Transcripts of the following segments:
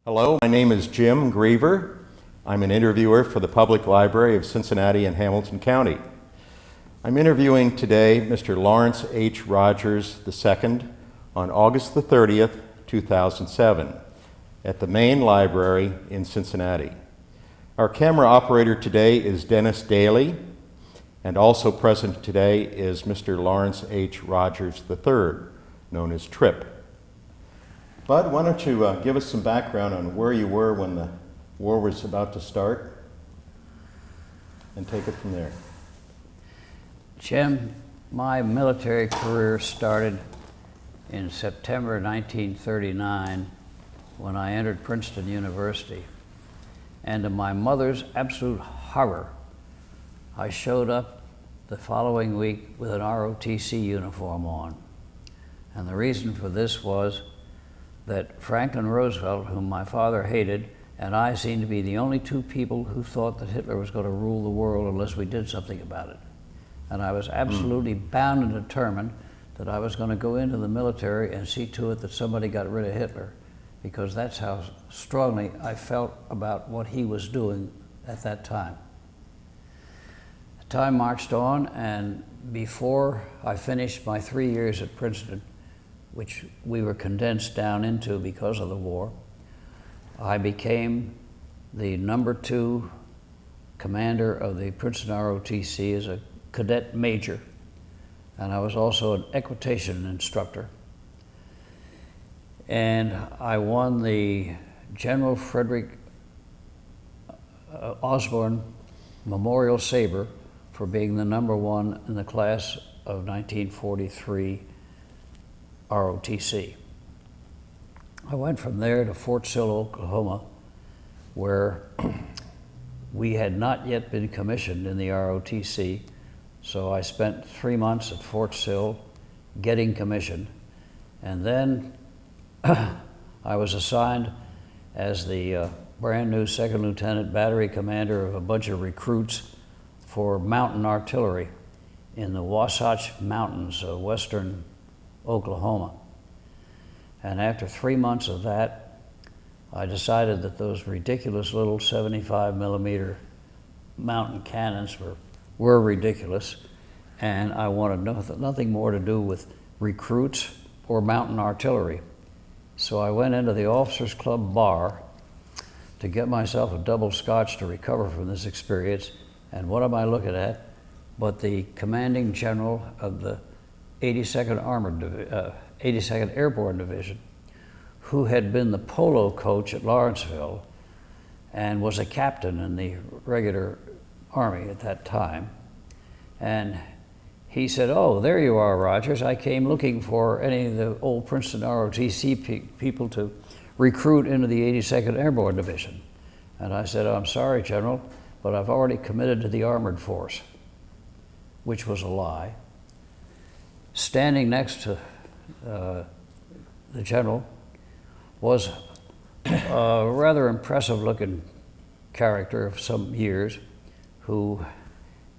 Hello, my name is Jim Griever. I'm an interviewer for the Public Library of Cincinnati and Hamilton County. I'm interviewing today Mr. Lawrence H. Rogers II on August the 30th, 2007, at the main library in Cincinnati. Our camera operator today is Dennis Daly, and also present today is Mr. Lawrence H. Rogers III, known as Trip. Bud, why don't you give us some background on where you were when the war was about to start, and take it from there. Jim, my military career started in September 1939 when I entered Princeton University. And to my mother's absolute horror, I showed up the following week with an ROTC uniform on. And the reason for this was that Franklin Roosevelt, whom my father hated, and I seemed to be the only two people who thought that Hitler was going to rule the world unless we did something about it. And I was absolutely bound and determined that I was going to go into the military and see to it that somebody got rid of Hitler, because that's how strongly I felt about what he was doing at that time. Time marched on, and before I finished my 3 years at Princeton, which we were condensed down into because of the war, I became the #2 commander of the Princeton ROTC as a cadet major, and I was also an equitation instructor. And I won the General Frederick Osborne Memorial Sabre for being the #1 in the class of 1943 ROTC. I went from there to Fort Sill, Oklahoma, where we had not yet been commissioned in the ROTC, so I spent 3 months at Fort Sill getting commissioned, and then I was assigned as the brand new second lieutenant battery commander of a bunch of recruits for mountain artillery in the Wasatch Mountains of western Oklahoma. And after 3 months of that, I decided that those ridiculous little 75 millimeter mountain cannons were ridiculous, and I wanted nothing more to do with recruits or mountain artillery. So I went into the Officers Club bar to get myself a double scotch to recover from this experience, and what am I looking at but the commanding general of the 82nd Airborne Division, who had been the polo coach at Lawrenceville and was a captain in the regular Army at that time. And he said, "Oh, there you are, Rogers. I came looking for any of the old Princeton ROTC people to recruit into the 82nd Airborne Division." And I said, "I'm sorry, General, but I've already committed to the Armored Force," which was a lie. Standing next to the general was a rather impressive-looking character of some years who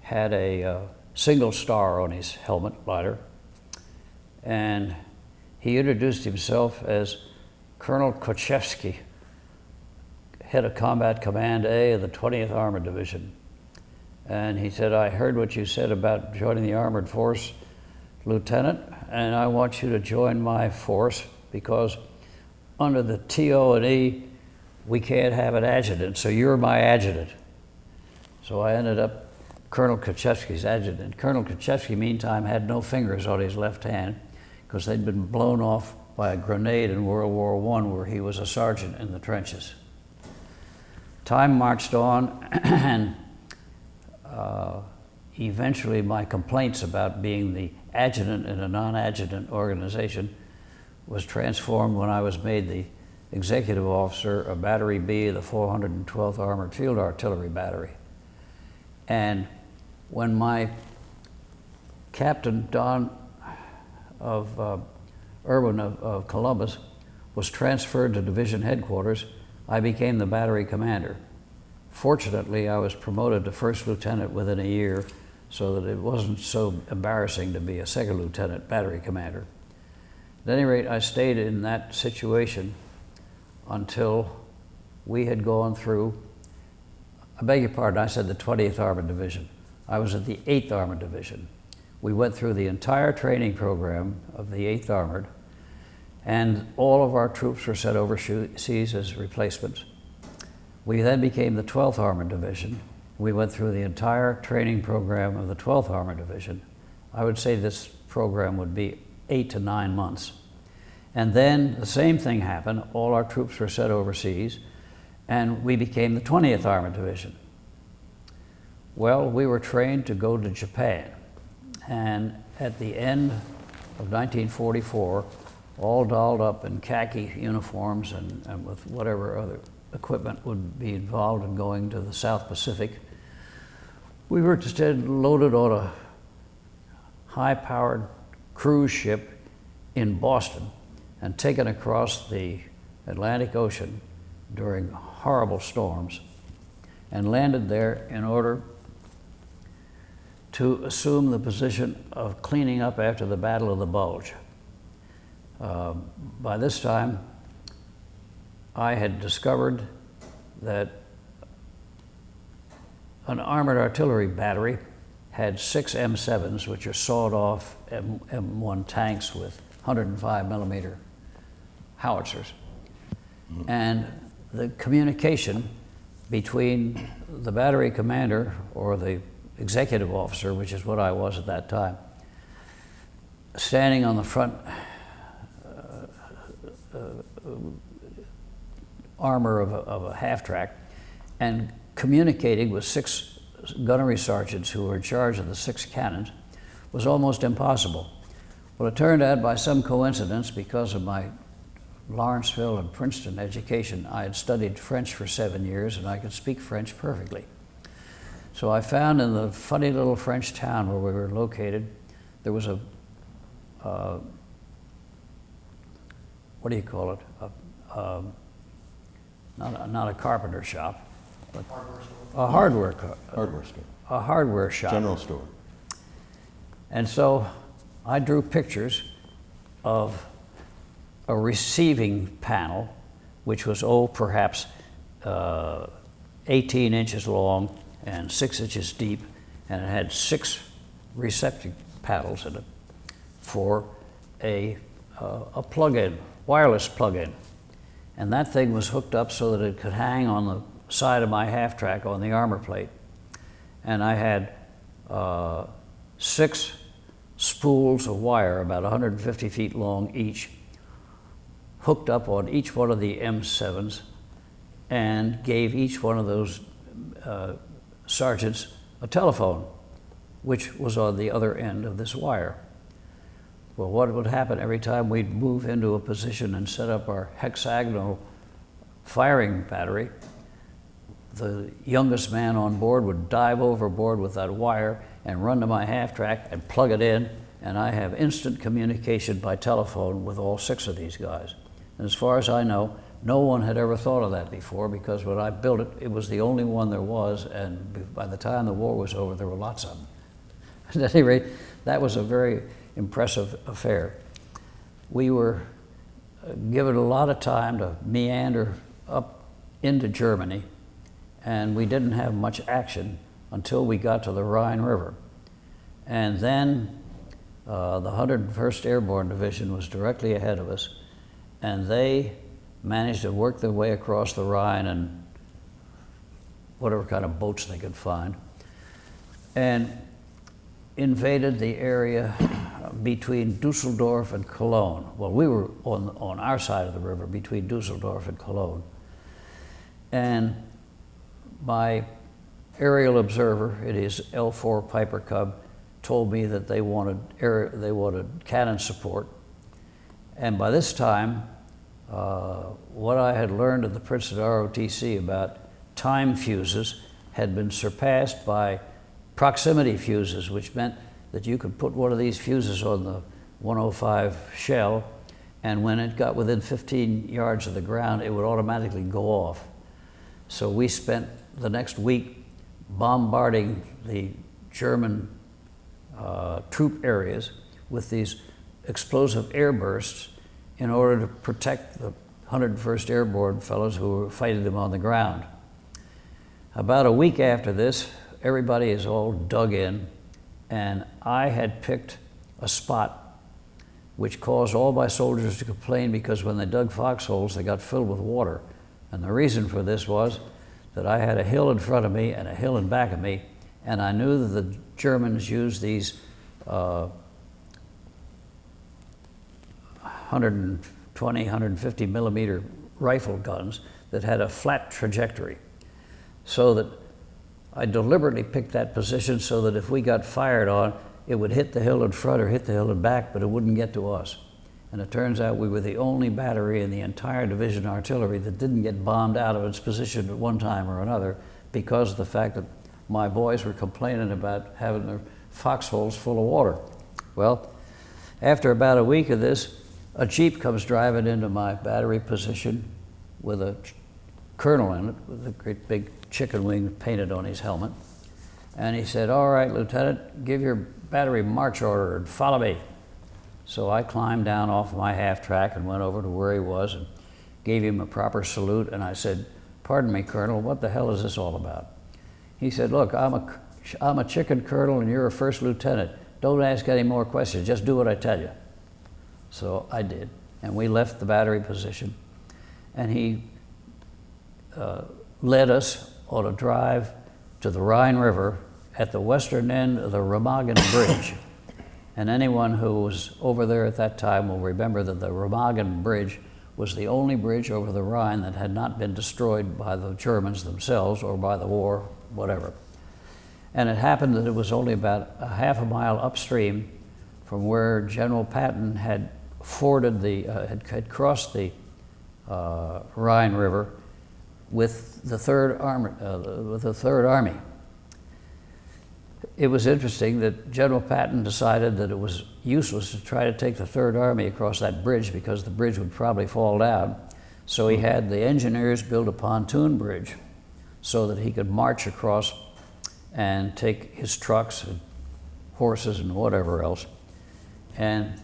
had a single star on his helmet lighter, and he introduced himself as Colonel Kochevsky, head of Combat Command A of the 20th Armored Division. And he said, "I heard what you said about joining the Armored Force, Lieutenant, and I want you to join my force because under the TO&E, we can't have an adjutant, so you're my adjutant." So I ended up Colonel Kochevsky's adjutant. Colonel Kochevsky, meantime, had no fingers on his left hand because they'd been blown off by a grenade in World War I, where he was a sergeant in the trenches. Time marched on, and eventually my complaints about being the adjutant in a non-adjutant organization was transformed when I was made the executive officer of Battery B of the 412th Armored Field Artillery Battery. And when my captain, Don of Irwin of Columbus, was transferred to division headquarters, I became the battery commander. Fortunately, I was promoted to first lieutenant within a year, so that it wasn't so embarrassing to be a second lieutenant battery commander. At any rate, I stayed in that situation until we had gone through, I beg your pardon, I said the 20th Armored Division. I was at the 8th Armored Division. We went through the entire training program of the 8th Armored, and all of our troops were sent overseas as replacements. We then became the 12th Armored Division. We went through the entire training program of the 12th Armored Division. I would say this program would be 8 to 9 months. And then the same thing happened. All our troops were sent overseas, and we became the 20th Armored Division. Well, we were trained to go to Japan. And at the end of 1944, all dolled up in khaki uniforms and with whatever other equipment would be involved in going to the South Pacific, we were instead loaded on a high-powered cruise ship in Boston and taken across the Atlantic Ocean during horrible storms and landed there in order to assume the position of cleaning up after the Battle of the Bulge. By this time, I had discovered that an armored artillery battery had 6 M7s, which are sawed-off M1 tanks with 105 millimeter howitzers. And the communication between the battery commander or the executive officer, which is what I was at that time, standing on the front armor of a half-track and communicating with 6 gunnery sergeants who were in charge of the 6 cannons was almost impossible. Well, it turned out by some coincidence, because of my Lawrenceville and Princeton education, I had studied French for 7 years and I could speak French perfectly. So I found in the funny little French town where we were located, there was a, what do you call it? Not a carpenter shop, but a hardware store. A hardware shop. General store. And so I drew pictures of a receiving panel, which was, perhaps 18 inches long and 6 inches deep, and it had 6 receptive paddles in it for a plug-in, wireless plug-in. And that thing was hooked up so that it could hang on the side of my half-track on the armor plate. And I had 6 spools of wire, about 150 feet long each, hooked up on each one of the M7s, and gave each one of those sergeants a telephone, which was on the other end of this wire. Well, what would happen every time we'd move into a position and set up our hexagonal firing battery, the youngest man on board would dive overboard with that wire and run to my half-track and plug it in, and I have instant communication by telephone with all 6 of these guys. And as far as I know, no one had ever thought of that before, because when I built it, it was the only one there was, and by the time the war was over, there were lots of them. At any rate, that was a very impressive affair. We were given a lot of time to meander up into Germany, and we didn't have much action until we got to the Rhine River. And then the 101st Airborne Division was directly ahead of us, and they managed to work their way across the Rhine in whatever kind of boats they could find, and invaded the area between Dusseldorf and Cologne. Well, we were on our side of the river between Dusseldorf and Cologne. And my aerial observer, it is L4 Piper Cub, told me that they wanted cannon support. And by this time, what I had learned at the Princeton ROTC about time fuses had been surpassed by proximity fuses, which meant that you could put one of these fuses on the 105 shell, and when it got within 15 yards of the ground, it would automatically go off. So we spent the next week bombarding the German troop areas with these explosive air bursts in order to protect the 101st Airborne fellows who were fighting them on the ground. About a week after this, everybody is all dug in, and I had picked a spot which caused all my soldiers to complain because when they dug foxholes, they got filled with water. And the reason for this was that I had a hill in front of me and a hill in back of me, and I knew that the Germans used these 120, 150 millimeter rifle guns that had a flat trajectory. So that I deliberately picked that position so that if we got fired on, it would hit the hill in front or hit the hill in back, but it wouldn't get to us. And it turns out we were the only battery in the entire division artillery that didn't get bombed out of its position at one time or another because of the fact that my boys were complaining about having their foxholes full of water. Well, after about a week of this, a Jeep comes driving into my battery position with a colonel in it, with a great big chicken wing painted on his helmet. And he said, "All right, Lieutenant, give your battery march order and follow me." So I climbed down off my half-track and went over to where he was and gave him a proper salute. And I said, "Pardon me, Colonel, what the hell is this all about?" He said, "Look, I'm a chicken colonel and you're a first lieutenant. Don't ask any more questions, just do what I tell you." So I did, and we left the battery position. And he led us on a drive to the Rhine River at the western end of the Remagen Bridge. And anyone who was over there at that time will remember that the Remagen Bridge was the only bridge over the Rhine that had not been destroyed by the Germans themselves or by the war, whatever. And it happened that it was only about a half a mile upstream from where General Patton had forded had crossed the Rhine River with the Third Army. It was interesting that General Patton decided that it was useless to try to take the Third Army across that bridge because the bridge would probably fall down. So he had the engineers build a pontoon bridge so that he could march across and take his trucks and horses and whatever else. And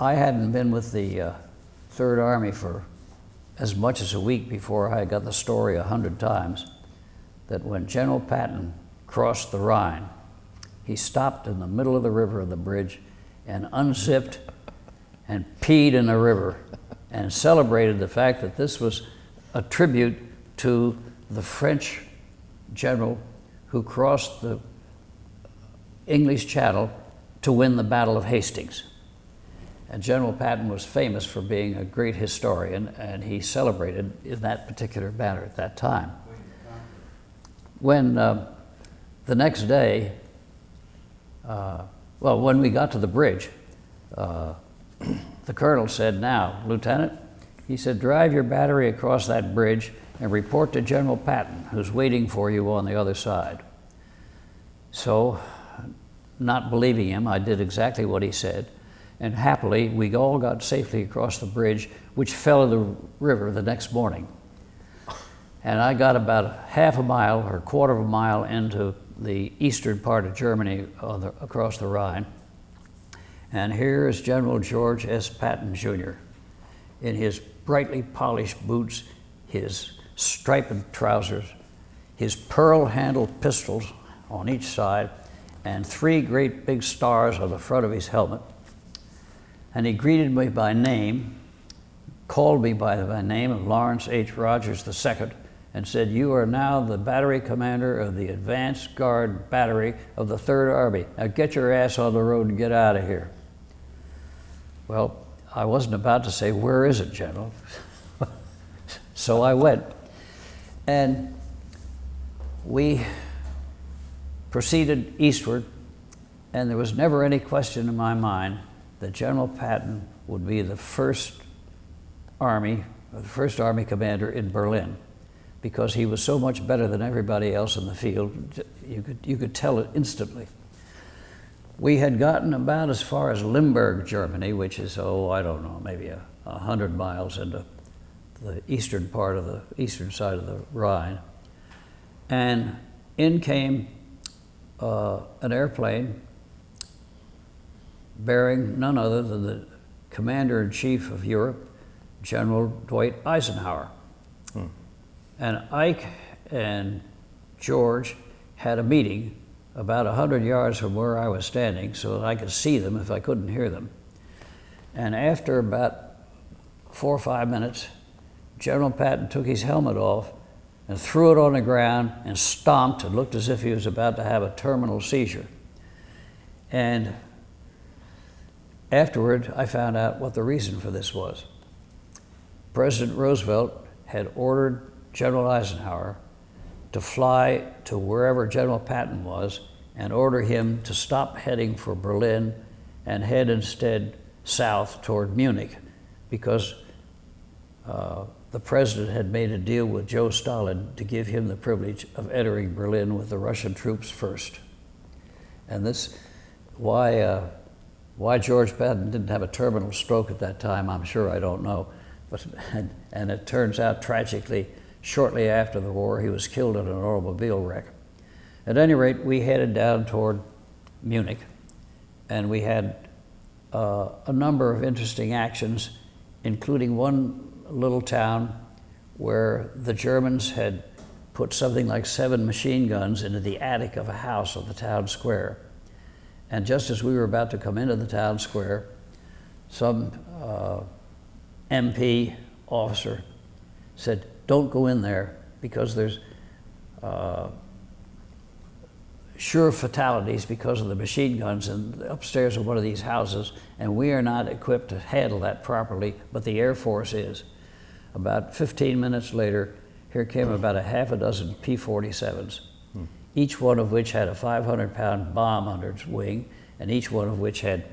I hadn't been with the Third Army for as much as a week before I got the story 100 times that when General Patton crossed the Rhine, he stopped in the middle of the river of the bridge and unzipped and peed in the river and celebrated the fact that this was a tribute to the French general who crossed the English Channel to win the Battle of Hastings. And General Patton was famous for being a great historian, and he celebrated in that particular manner at that time. When the next day, when we got to the bridge, the colonel said, "Now, Lieutenant," he said, "drive your battery across that bridge and report to General Patton, who's waiting for you on the other side." So, not believing him, I did exactly what he said. And happily, we all got safely across the bridge, which fell in the river the next morning. And I got about half a mile or a quarter of a mile into the eastern part of Germany across the Rhine. And here is General George S. Patton, Jr. in his brightly polished boots, his striped trousers, his pearl-handled pistols on each side, and 3 great big stars on the front of his helmet. And he greeted me by name, called me by the name of Lawrence H. Rogers II, and said, "You are now the battery commander of the Advanced Guard Battery of the Third Army. Now get your ass on the road and get out of here." Well, I wasn't about to say, "Where is it, General?" So I went. And we proceeded eastward, and there was never any question in my mind that General Patton would be the first army commander in Berlin, because he was so much better than everybody else in the field. You could tell it instantly. We had gotten about as far as Limburg, Germany, which is, I don't know, maybe 100 miles into the eastern side of the Rhine. And in came an airplane bearing none other than the Commander-in-Chief of Europe, General Dwight Eisenhower. And Ike and George had a meeting about 100 yards from where I was standing so that I could see them if I couldn't hear them. And after about 4 or 5 minutes, General Patton took his helmet off and threw it on the ground and stomped and looked as if he was about to have a terminal seizure. And afterward, I found out what the reason for this was. President Roosevelt had ordered General Eisenhower to fly to wherever General Patton was and order him to stop heading for Berlin and head instead south toward Munich, because the president had made a deal with Joe Stalin to give him the privilege of entering Berlin with the Russian troops first. And this, why George Patton didn't have a terminal stroke at that time, I'm sure I don't know. But, and it turns out tragically, shortly after the war, he was killed in an automobile wreck. At any rate, we headed down toward Munich, and we had a number of interesting actions, including one little town where the Germans had put something like 7 machine guns into the attic of a house on the town square. And just as we were about to come into the town square, some MP officer said, "Don't go in there because there's sure fatalities because of the machine guns upstairs of one of these houses, and we are not equipped to handle that properly, but the Air Force is." About 15 minutes later, here came about a half a dozen P-47s, each one of which had a 500-pound bomb under its wing, and each one of which had,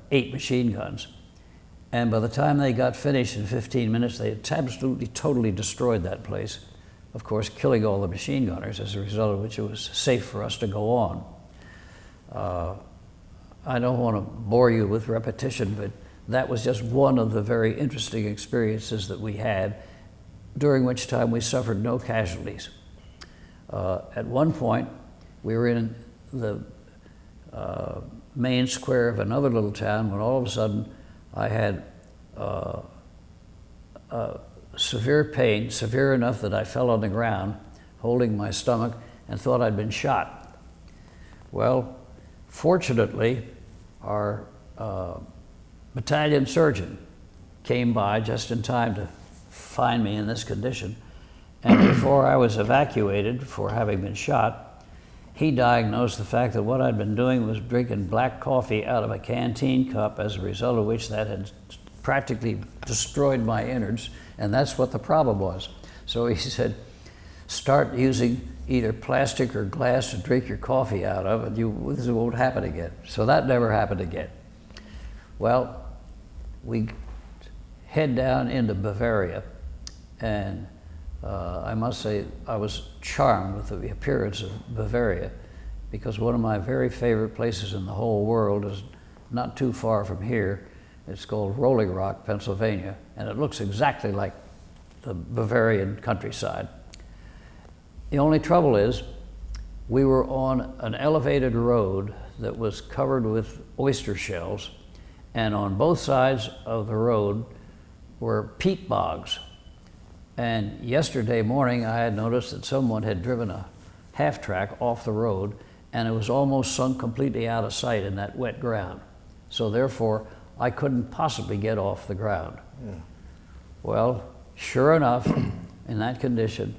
8 machine guns. And by the time they got finished in 15 minutes, they had absolutely, totally destroyed that place, of course, killing all the machine gunners, as a result of which it was safe for us to go on. I don't want to bore you with repetition, but that was just one of the very interesting experiences that we had, during which time we suffered no casualties. At one point, we were in the main square of another little town when all of a sudden I had severe pain, severe enough that I fell on the ground, holding my stomach, and thought I'd been shot. Well, fortunately, our battalion surgeon came by just in time to find me in this condition, and before I was evacuated for having been shot, he diagnosed the fact that what I'd been doing was drinking black coffee out of a canteen cup, as a result of which that had practically destroyed my innards, and that's what the problem was. So he said, start using either plastic or glass to drink your coffee out of, and this won't happen again. So that never happened again. Well, we head down into Bavaria, and I must say I was charmed with the appearance of Bavaria, because one of my very favorite places in the whole world is not too far from here. It's called Rolling Rock, Pennsylvania, and it looks exactly like the Bavarian countryside. The only trouble is we were on an elevated road that was covered with oyster shells, and on both sides of the road were peat bogs. And yesterday morning I had noticed that someone had driven a half-track off the road, and it was almost sunk completely out of sight in that wet ground. So therefore, I couldn't possibly get off the ground. Yeah. Well, sure enough, in that condition,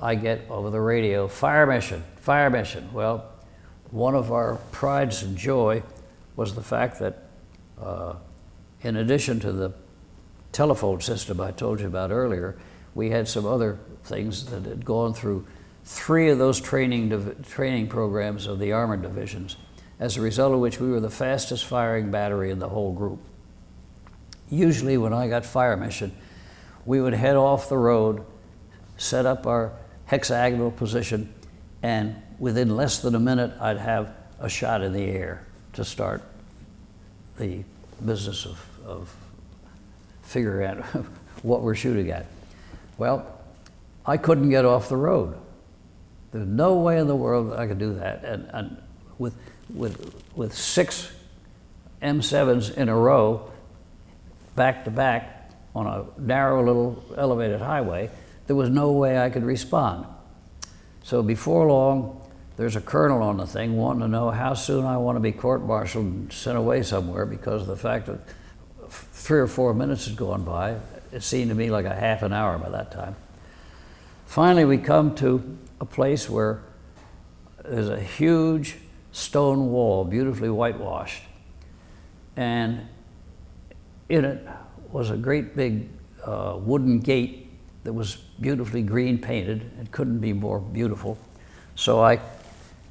I get over the radio, fire mission, fire mission. Well, one of our prides and joy was the fact that in addition to the telephone system I told you about earlier, we had some other things that had gone through 3 of those training programs of the armored divisions, as a result of which we were the fastest firing battery in the whole group. Usually when I got fire mission, we would head off the road, set up our hexagonal position, and within less than a minute, I'd have a shot in the air to start the business of figuring out what we're shooting at. Well, I couldn't get off the road. There's no way in the world that I could do that. And with 6 M7s in a row, back to back, on a narrow little elevated highway, there was no way I could respond. So before long, there's a colonel on the thing wanting to know how soon I want to be court-martialed and sent away somewhere, because of the fact that 3 or 4 minutes had gone by. It seemed to me like a half an hour by that time. Finally, we come to a place where there's a huge stone wall, beautifully whitewashed. And in it was a great big wooden gate that was beautifully green painted. It couldn't be more beautiful. So I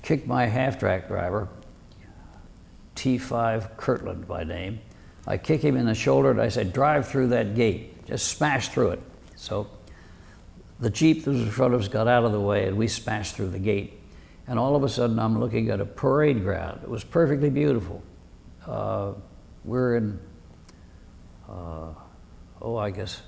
kicked my half-track driver, T5 Kirtland by name. I kicked him in the shoulder and I said, drive through that gate, just smash through it. So the Jeep that was in front of us got out of the way and we smashed through the gate. And all of a sudden I'm looking at a parade ground. It was perfectly beautiful. We're in, I guess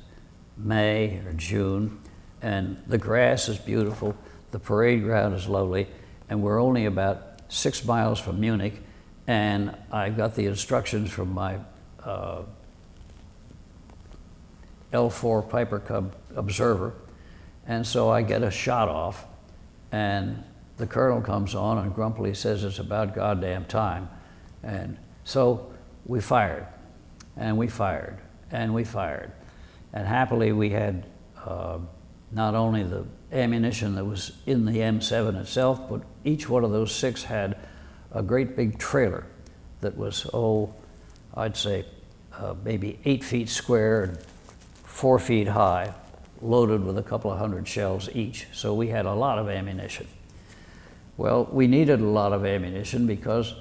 May or June, and the grass is beautiful, the parade ground is lovely, and we're only about 6 miles from Munich, and I got the instructions from my L4 Piper Cub observer, and so I get a shot off, and the colonel comes on and grumpily says it's about goddamn time. And so we fired, and we fired, and we fired. And happily we had not only the ammunition that was in the M7 itself, but each one of those 6 had a great big trailer that was, I'd say maybe 8 feet square and 4 feet high, loaded with a couple of 100 shells each. So we had a lot of ammunition. Well, we needed a lot of ammunition because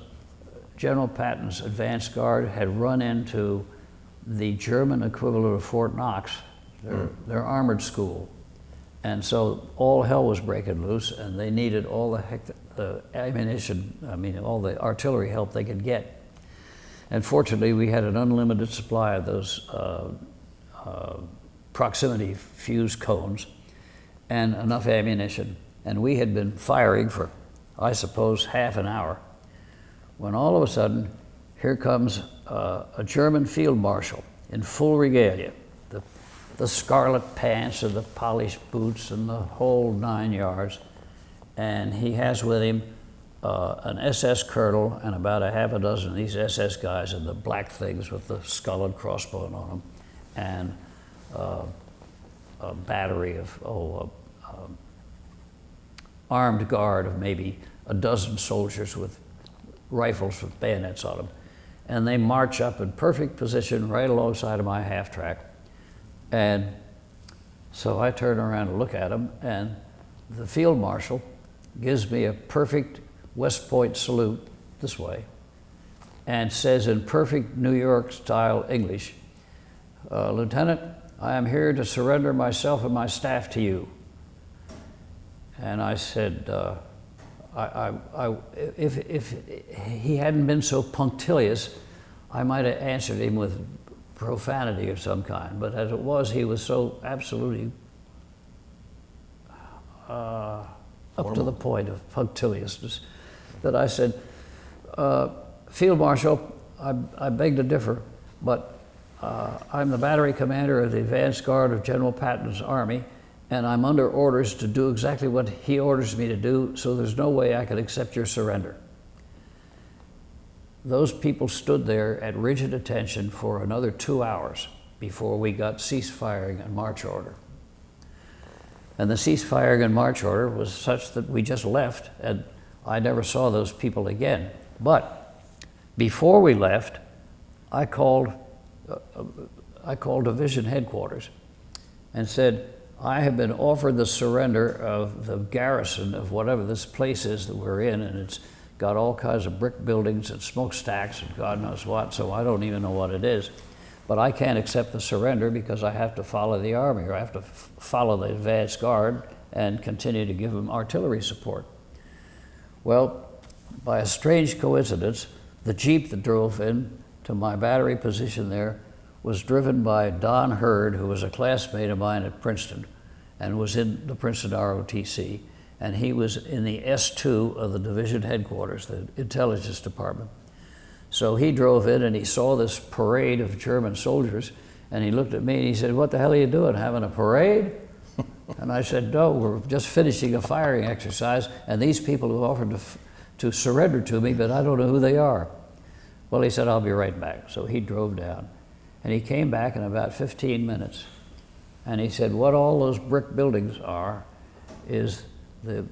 General Patton's advance guard had run into the German equivalent of Fort Knox, their armored school. And so all hell was breaking loose, and they needed all the ammunition, all the artillery help they could get. And fortunately, we had an unlimited supply of those proximity fuse cones and enough ammunition. And we had been firing for, I suppose, half an hour, when all of a sudden, here comes a German field marshal in full regalia, the scarlet pants and the polished boots and the whole 9 yards. And he has with him an SS colonel and about a half a dozen of these SS guys in the black things with the skull and crossbone on them, and a battery of armed guard of maybe a dozen soldiers with rifles with bayonets on them. And they march up in perfect position right alongside of my half-track. And so I turn around to look at them, and the field marshal gives me a perfect West Point salute this way, and says in perfect New York style English, Lieutenant, I am here to surrender myself and my staff to you. And I said, if he hadn't been so punctilious, I might have answered him with profanity of some kind. But as it was, he was so absolutely up to the point of punctiliousness that I said, Field Marshal, I beg to differ, but I'm the battery commander of the advance guard of General Patton's army, and I'm under orders to do exactly what he orders me to do, so there's no way I could accept your surrender. Those people stood there at rigid attention for another 2 hours before we got cease firing and march order. And the cease firing and march order was such that we just left, and I never saw those people again. But before we left, I called division headquarters and said, I have been offered the surrender of the garrison of whatever this place is that we're in, and it's got all kinds of brick buildings and smokestacks and God knows what, so I don't even know what it is. But I can't accept the surrender because I have to follow the army, or I have to follow the advance guard and continue to give them artillery support. Well, by a strange coincidence, the Jeep that drove in to my battery position there was driven by Don Hurd, who was a classmate of mine at Princeton and was in the Princeton ROTC, and he was in the S2 of the division headquarters, the intelligence department. So he drove in and he saw this parade of German soldiers, And he looked at me and he said, "What the hell are you doing, having a parade?" And I said, "No, we're just finishing a firing exercise, and these people have offered to surrender to me, but I don't know who they are." Well, he said, "I'll be right back." So he drove down, and he came back in about 15 minutes. And he said, "What all those brick buildings are is the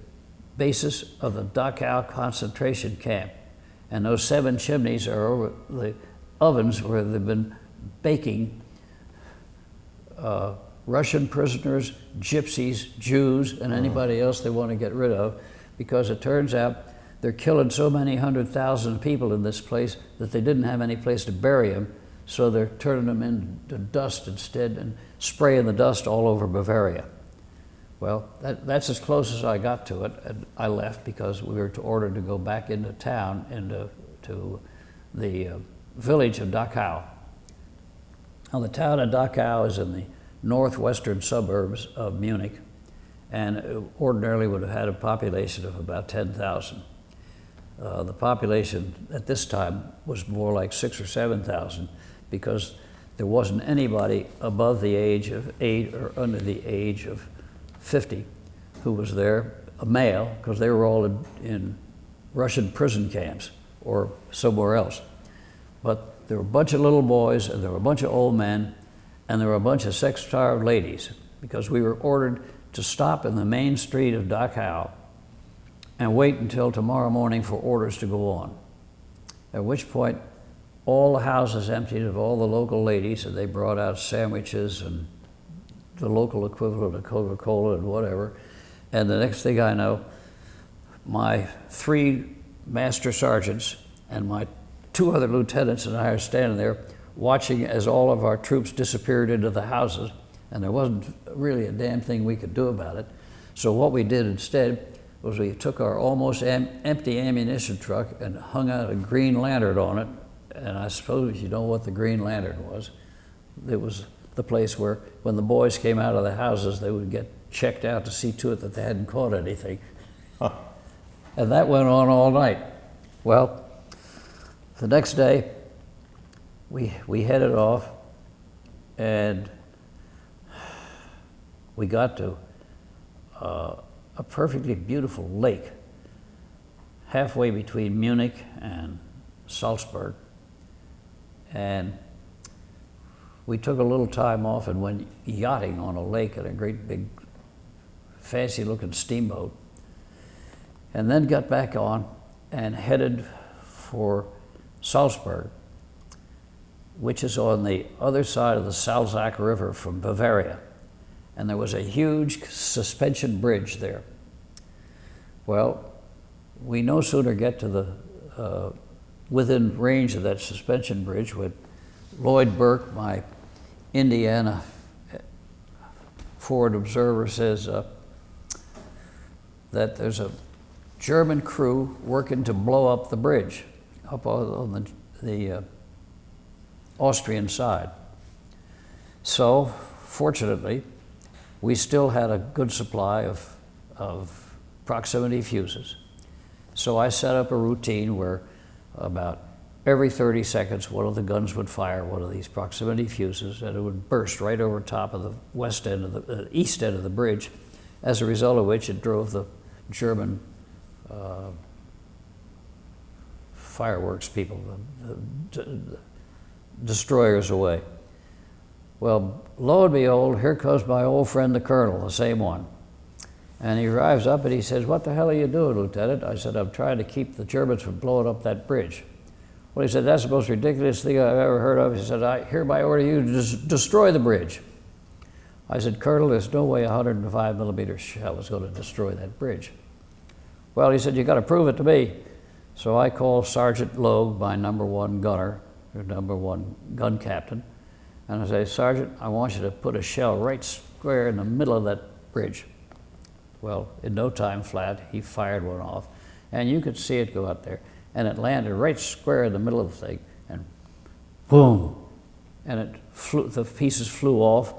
basis of the Dachau concentration camp. And those 7 chimneys are over the ovens where they've been baking Russian prisoners, gypsies, Jews, and anybody else they want to get rid of, because it turns out they're killing so many 100,000 people in this place that they didn't have any place to bury them, so they're turning them into dust instead and spraying the dust all over Bavaria." Well, that's as close as I got to it, and I left because we were ordered to go back into town, to the village of Dachau. Now, the town of Dachau is in the northwestern suburbs of Munich, and ordinarily would have had a population of about 10,000. The population at this time was more like 6,000 or 7,000, because there wasn't anybody above the age of 8 or under the age of 50 who was there, a male, because they were all in Russian prison camps or somewhere else. But there were a bunch of little boys, and there were a bunch of old men, and there were a bunch of sex-starved ladies, because we were ordered to stop in the main street of Dachau and wait until tomorrow morning for orders to go on. At which point, all the houses emptied of all the local ladies, and they brought out sandwiches and the local equivalent of Coca-Cola and whatever. And the next thing I know, my 3 master sergeants and my 2 other lieutenants and I are standing there watching as all of our troops disappeared into the houses, and there wasn't really a damn thing we could do about it. So what we did instead was we took our almost empty ammunition truck and hung out a green lantern on it. And I suppose you know what the green lantern was. It was the place where, when the boys came out of the houses, they would get checked out to see to it that they hadn't caught anything. Huh. And that went on all night. Well, the next day, we headed off, and we got to a perfectly beautiful lake halfway between Munich and Salzburg. And we took a little time off and went yachting on a lake in a great big fancy looking steamboat, and then got back on and headed for Salzburg, which is on the other side of the Salzach River from Bavaria. And there was a huge suspension bridge there. Well, we no sooner get to the within range of that suspension bridge when Lloyd Burke, my Indiana forward observer, says that there's a German crew working to blow up the bridge up on the Austrian side. So, fortunately, we still had a good supply of proximity fuses. So I set up a routine where about every 30 seconds, one of the guns would fire one of these proximity fuses, and it would burst right over top of the east end of the bridge, as a result of which it drove the German fireworks people, the destroyers away. Well, lo and behold, here comes my old friend the colonel, the same one. And he arrives up and he says, "What the hell are you doing, Lieutenant?" I said, "I'm trying to keep the Germans from blowing up that bridge." Well, he said, "That's the most ridiculous thing I've ever heard of." He said, "I hereby order you to destroy the bridge." I said, "Colonel, there's no way a 105 millimeter shell is going to destroy that bridge." Well, he said, "You got to prove it to me." So I called Sergeant Logue, my #1 gunner, or #1 gun captain, and I say, "Sergeant, I want you to put a shell right square in the middle of that bridge." Well, in no time flat, he fired one off, and you could see it go out there, and it landed right square in the middle of the thing, and boom, and it flew, the pieces flew off,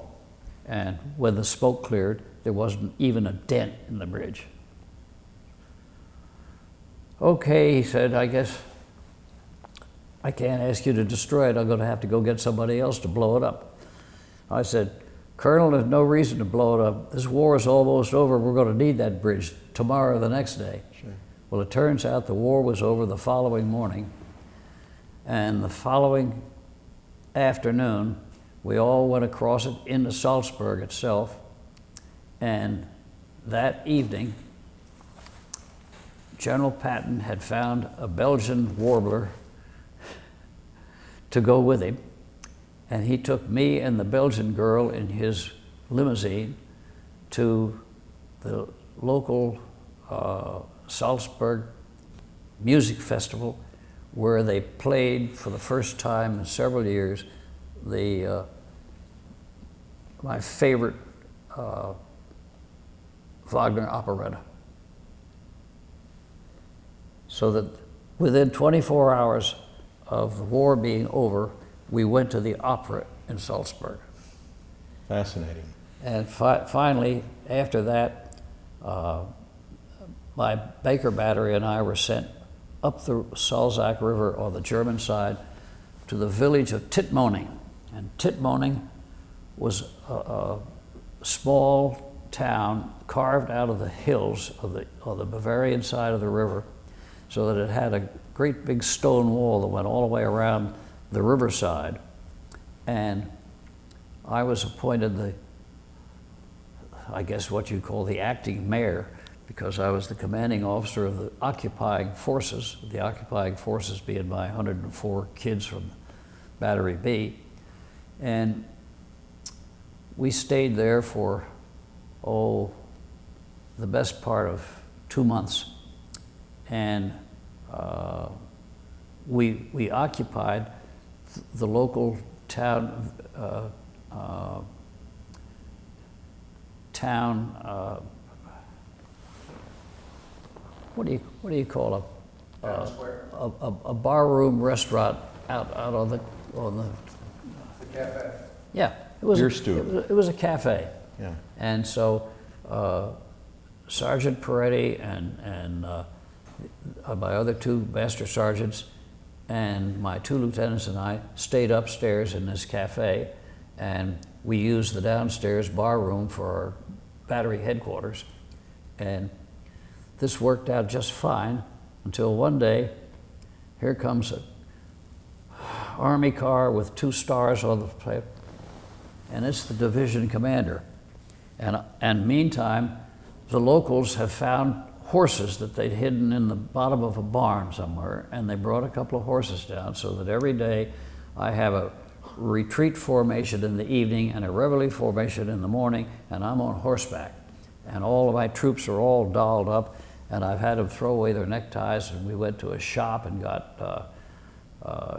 and when the smoke cleared, there wasn't even a dent in the bridge. "Okay," he said, "I guess I can't ask you to destroy it. I'm going to have to go get somebody else to blow it up." I said, Colonel, there's no reason to blow it up. This war is almost over. We're going to need that bridge tomorrow or the next day. Sure. Well, it turns out the war was over the following morning. And the following afternoon, we all went across it into Salzburg itself. And that evening, General Patton had found a Belgian warbler to go with him. And he took me and the Belgian girl in his limousine to the local Salzburg music festival, where they played for the first time in several years my favorite Wagner operetta. So that within 24 hours of the war being over, we went to the opera in Salzburg. Fascinating. And finally, after that, my Baker Battery and I were sent up the Salzach River on the German side to the village of Tittmoning. And Tittmoning was a small town carved out of the hills of the Bavarian side of the river, so that it had a great big stone wall that went all the way around the riverside. And I was appointed I guess what you call the acting mayor, because I was the commanding officer of the occupying forces being my 104 kids from Battery B. And we stayed there for, the best part of 2 months. And we occupied the local town, what do you call a bar room restaurant out on the cafe. Yeah, it was Beer stew. It was a cafe. Yeah. And so Sergeant Peretti and my other 2 master sergeants and my 2 lieutenants and I stayed upstairs in this cafe, and we used the downstairs bar room for our battery headquarters. And this worked out just fine until one day, here comes an Army car with 2 stars on the plate, and it's the division commander. And meantime, the locals have found horses that they'd hidden in the bottom of a barn somewhere, and they brought a couple of horses down, so that every day I have a retreat formation in the evening and a reveille formation in the morning, and I'm on horseback. And all of my troops are all dolled up, and I've had them throw away their neckties, and we went to a shop and got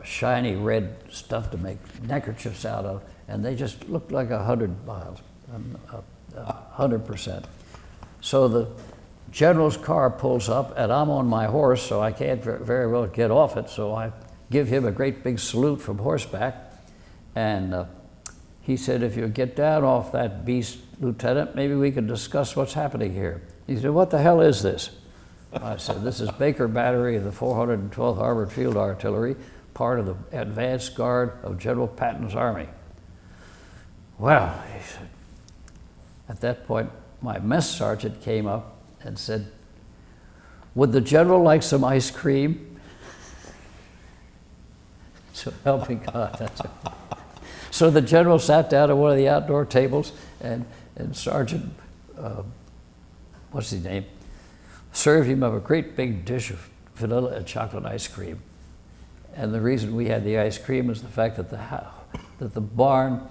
shiny red stuff to make neckerchiefs out of, and they just looked like 100 miles, 100%. So the general's car pulls up, and I'm on my horse, so I can't very well get off it, so I give him a great big salute from horseback, and he said, if you get down off that beast, Lieutenant, maybe we can discuss what's happening here. He said, what the hell is this? I said, this is Baker Battery of the 412th Armored Field Artillery, part of the advance guard of General Patton's army. Well, he said, at that point, my mess sergeant came up and said, would the general like some ice cream? So help me God, that's it. So the general sat down at one of the outdoor tables, and Sergeant, what's his name, served him up a great big dish of vanilla and chocolate ice cream. And the reason we had the ice cream was the fact that the barn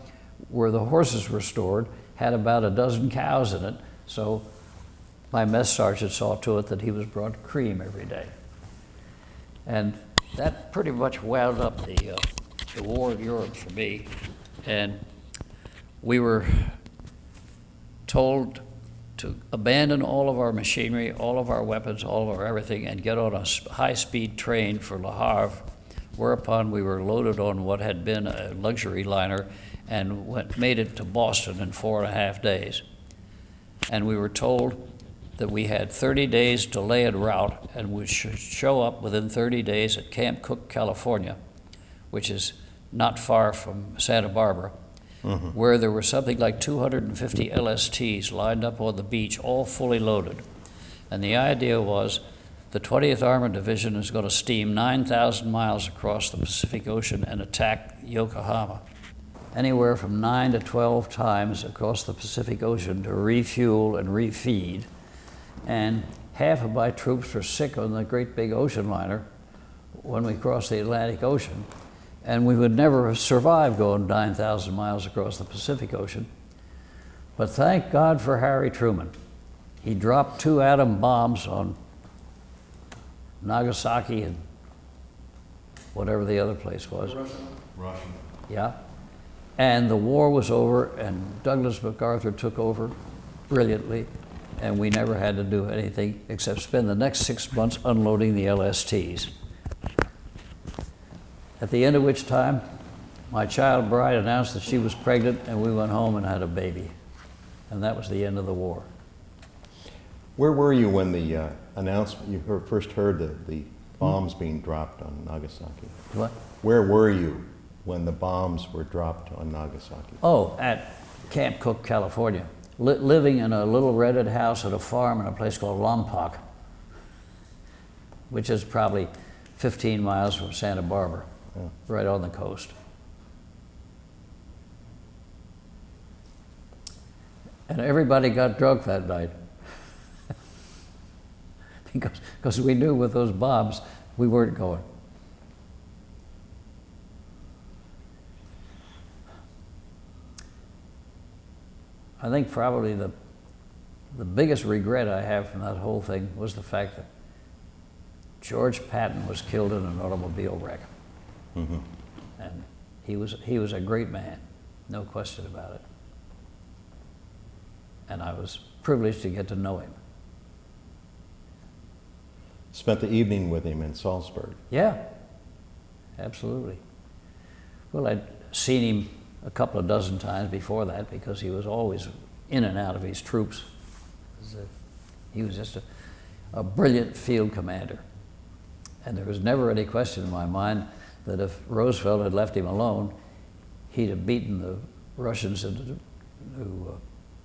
where the horses were stored had about a dozen cows in it, so my mess sergeant saw to it that he was brought cream every day. And that pretty much wound up the war in Europe for me. And we were told to abandon all of our machinery, all of our weapons, all of our everything, and get on a high-speed train for Le Havre, whereupon we were loaded on what had been a luxury liner and made it to Boston in 4.5 days. And we were told that we had 30 days delay en route and would show up within 30 days at Camp Cook, California, which is not far from Santa Barbara. where there were something like 250 LSTs lined up on the beach, all fully loaded. And the idea was the 20th Armored Division is going to steam 9,000 miles across the Pacific Ocean and attack Yokohama, anywhere from 9 to 12 times across the Pacific Ocean to refuel and refeed. And half of my troops were sick on the great big ocean liner when we crossed the Atlantic Ocean, and we would never have survived going 9,000 miles across the Pacific Ocean. But thank God for Harry Truman. He dropped 2 atom bombs on Nagasaki and whatever the other place was. Russia. Yeah. And the war was over, and Douglas MacArthur took over brilliantly, and we never had to do anything except spend the next 6 months unloading the LSTs. At the end of which time, my child bride announced that she was pregnant, and we went home and had a baby. And that was the end of the war. Where were you when the announcement, you first heard the bombs being dropped on Nagasaki? What? Where were you when the bombs were dropped on Nagasaki? Oh, at Camp Cook, California. Living in a little rented house at a farm in a place called Lompoc, which is probably 15 miles from Santa Barbara, right on the coast. And everybody got drunk that night. because we knew with those bombs, we weren't going. I think probably the biggest regret I have from that whole thing was the fact that George Patton was killed in an automobile wreck. Mm-hmm. And he was a great man, no question about it. And I was privileged to get to know him. Spent the evening with him in Salzburg. Yeah, absolutely. Well, I'd seen him a couple of dozen times before that because he was always in and out of his troops. He was just a brilliant field commander. And there was never any question in my mind that if Roosevelt had left him alone, he'd have beaten the Russians into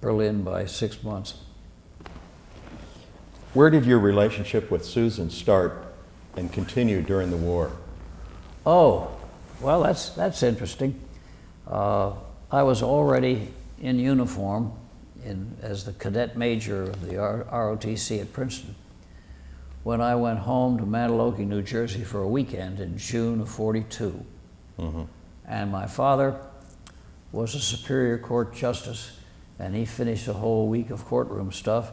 Berlin by 6 months. Where did your relationship with Susan start and continue during the war? Oh, well, that's interesting. I was already in uniform as the cadet major of the ROTC at Princeton when I went home to Mantoloking, New Jersey for a weekend in June of '42. Mm-hmm. And my father was a Superior Court justice, and he finished a whole week of courtroom stuff,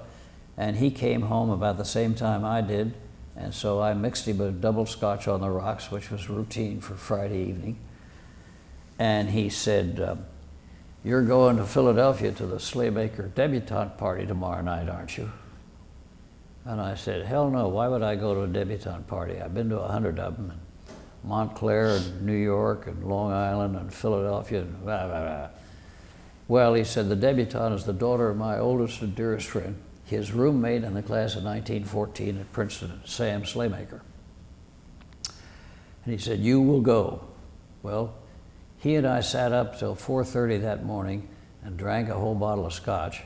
and he came home about the same time I did, and so I mixed him a double scotch on the rocks, which was routine for Friday evening. And he said, "You're going to Philadelphia to the Slaymaker debutante party tomorrow night, aren't you?" And I said, "Hell no, why would I go to a debutante party? I've been to 100 of them, in Montclair and New York and Long Island and Philadelphia and blah, blah, blah." Well, he said, "The debutante is the daughter of my oldest and dearest friend, his roommate in the class of 1914 at Princeton, Sam Slaymaker." And he said, "You will go." Well, he and I sat up till 4:30 that morning and drank a whole bottle of scotch,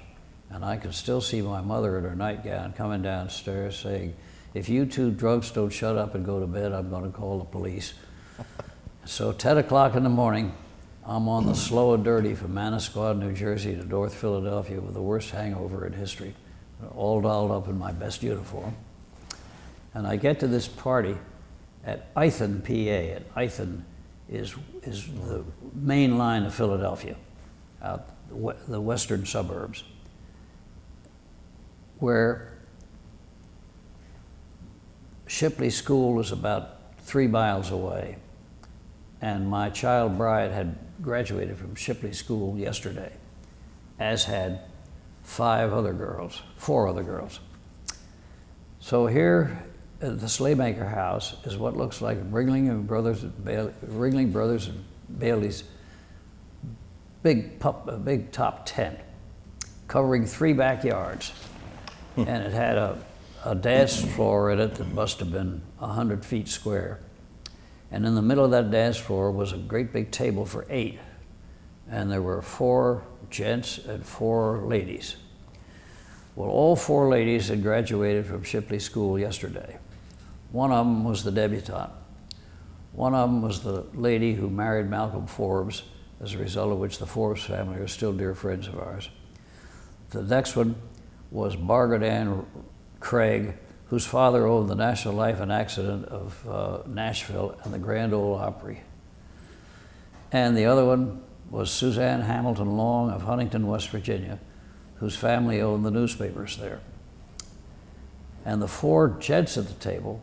and I could still see my mother in her nightgown coming downstairs saying, "If you two drunks don't shut up and go to bed, I'm going to call the police." So 10 o'clock in the morning, I'm on the slow and dirty from Manasquan, New Jersey to North Philadelphia with the worst hangover in history, all dolled up in my best uniform. And I get to this party at Ithan, PA. And Ithan is the main line of Philadelphia, out the western suburbs, where Shipley School was about 3 miles away. And my child bride had graduated from Shipley School yesterday, as had 4 other girls. So here at the Slaymaker house is what looks like Ringling Brothers and Bailey's big top tent, covering 3 backyards. And it had a dance floor in it that must have been 100 feet square. And in the middle of that dance floor was a great big table for 8. and there were 4 gents and 4 ladies. Well, all 4 ladies had graduated from Shipley School yesterday. One of them was the debutante. One of them was the lady who married Malcolm Forbes, as a result of which the Forbes family are still dear friends of ours. The next one was Margaret Ann Craig, whose father owned the National Life and Accident of Nashville and the Grand Ole Opry. And the other one was Suzanne Hamilton Long of Huntington, West Virginia, whose family owned the newspapers there. And the 4 gents at the table,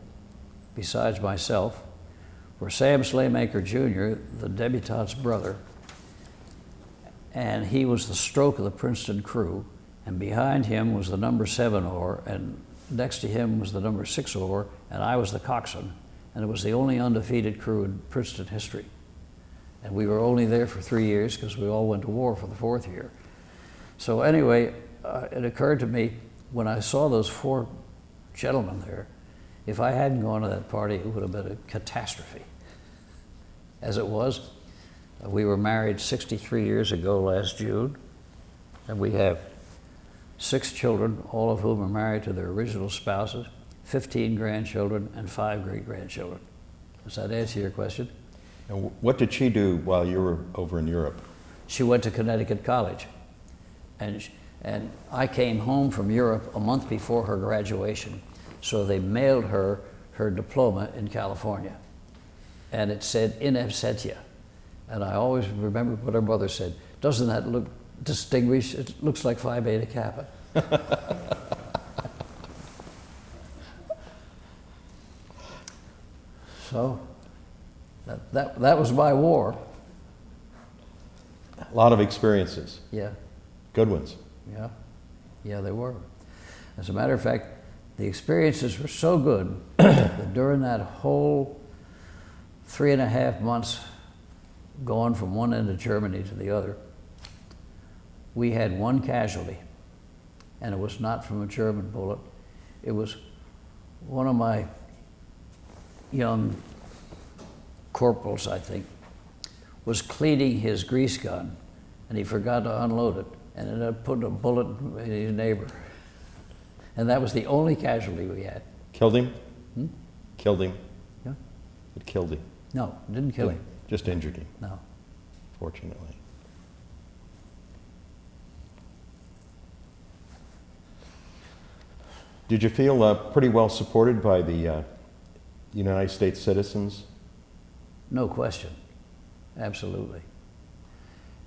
besides myself, were Sam Slaymaker Jr., the debutante's brother, and he was the stroke of the Princeton crew, and behind him was the number 7 oar, and next to him was the number 6 oar, and I was the coxswain, and it was the only undefeated crew in Princeton history. And we were only there for 3 years because we all went to war for the 4th year. So anyway, it occurred to me when I saw those 4 gentlemen there, if I hadn't gone to that party, it would have been a catastrophe. As it was, we were married 63 years ago last June, and we have 6 children, all of whom are married to their original spouses, 15 grandchildren, and 5 great-grandchildren. Does that answer your question? And what did she do while you were over in Europe? She went to Connecticut College, and I came home from Europe a month before her graduation, so they mailed her her diploma in California, and it said in absentia. And I always remember what her mother said, "Doesn't that look distinguished? It looks like Phi Beta Kappa." So that was my war. A lot of experiences. Yeah. Good ones. Yeah, they were. As a matter of fact, the experiences were so good that during that whole 3.5 months going from one end of Germany to the other, we had 1 casualty, and it was not from a German bullet. It was one of my young corporals, I think, was cleaning his grease gun, and he forgot to unload it, and ended up putting a bullet in his neighbor. And that was the only casualty we had. Killed him? Killed him? Yeah. It killed him? No, didn't kill him. Just injured him? No. Fortunately. Did you feel pretty well supported by the United States citizens? No question. Absolutely.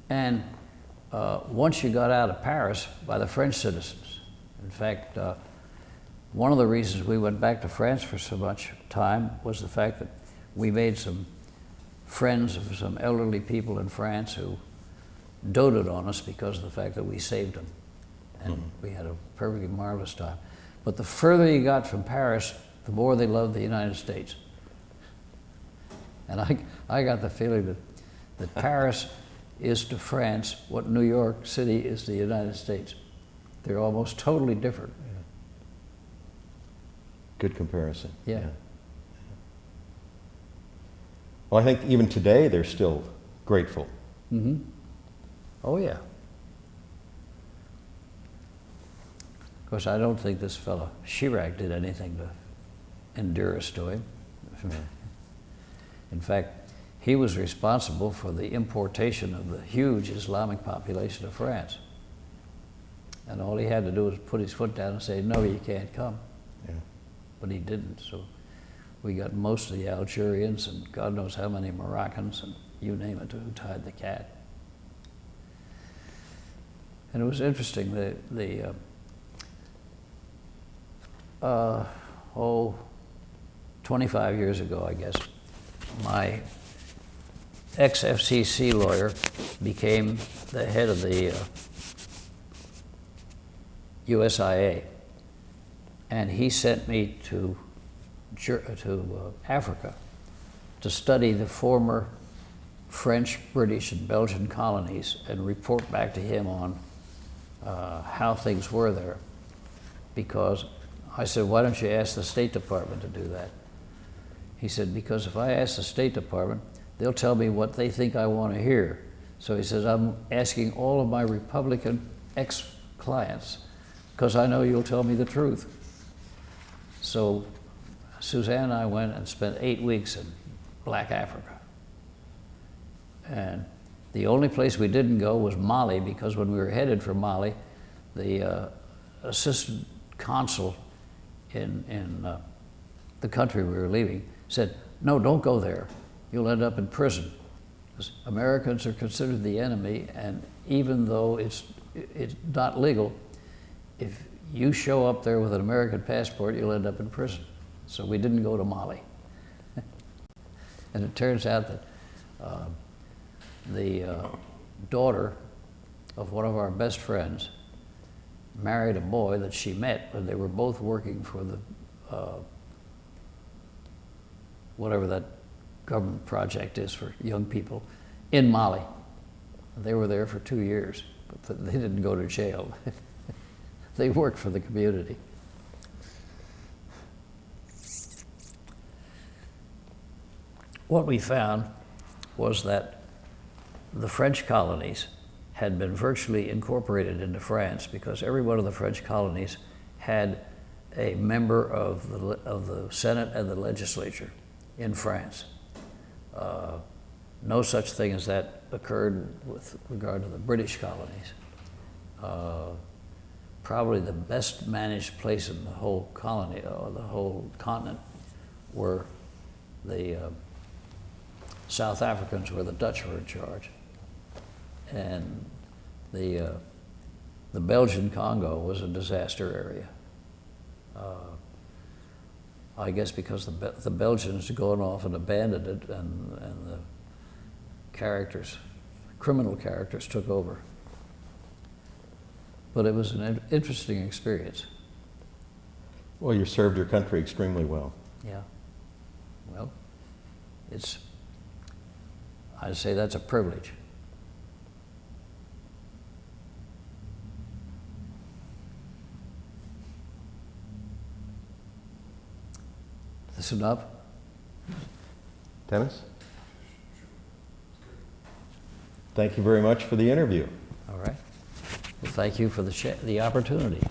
And once you got out of Paris, by the French citizens. In fact, one of the reasons we went back to France for so much time was the fact that we made some friends of some elderly people in France who doted on us because of the fact that we saved them. And we had a perfectly marvelous time. But the further you got from Paris, the more they loved the United States. And I got the feeling that Paris is to France what New York City is to the United States. They're almost totally different. Yeah. Good comparison. Yeah. Well, I think even today they're still grateful. Mm-hmm. Oh, yeah. Of course, I don't think this fellow Chirac did anything to endear us to him. In fact, he was responsible for the importation of the huge Islamic population of France. And all he had to do was put his foot down and say, "No, you can't come." Yeah. But he didn't, so we got most of the Algerians and God knows how many Moroccans and you name it who tied the cat. And it was interesting, 25 years ago, I guess, my ex-FCC lawyer became the head of the USIA, and he sent me to Africa to study the former French, British, and Belgian colonies and report back to him on how things were there. Because I said, "Why don't you ask the State Department to do that?" He said, "Because if I ask the State Department, they'll tell me what they think I want to hear. So he says, I'm asking all of my Republican ex-clients because I know you'll tell me the truth. So Suzanne and I went and spent 8 weeks in Black Africa. And the only place we didn't go was Mali, because when we were headed for Mali, the assistant consul in the country we were leaving said, no, don't go there. You'll end up in prison. Because Americans are considered the enemy, and even though it's not legal, if you show up there with an American passport, you'll end up in prison. So we didn't go to Mali. And it turns out that the daughter of one of our best friends married a boy that she met when they were both working for the whatever that government project is for young people in Mali. They were there for 2 years, but they didn't go to jail. They worked for the community. What we found was that the French colonies had been virtually incorporated into France, because every one of the French colonies had a member of the Senate and the legislature in France. No such thing as that occurred with regard to the British colonies. Probably the best managed place in the whole colony, or the whole continent, were the South Africans, where the Dutch were in charge. And the Belgian Congo was a disaster area. I guess because the Belgians had gone off and abandoned it, and the criminal characters took over. But it was an interesting experience. Well, you served your country extremely well. Yeah. Well, I'd say that's a privilege. This enough? Dennis? Thank you very much for the interview. All right. Well, thank you for the opportunity.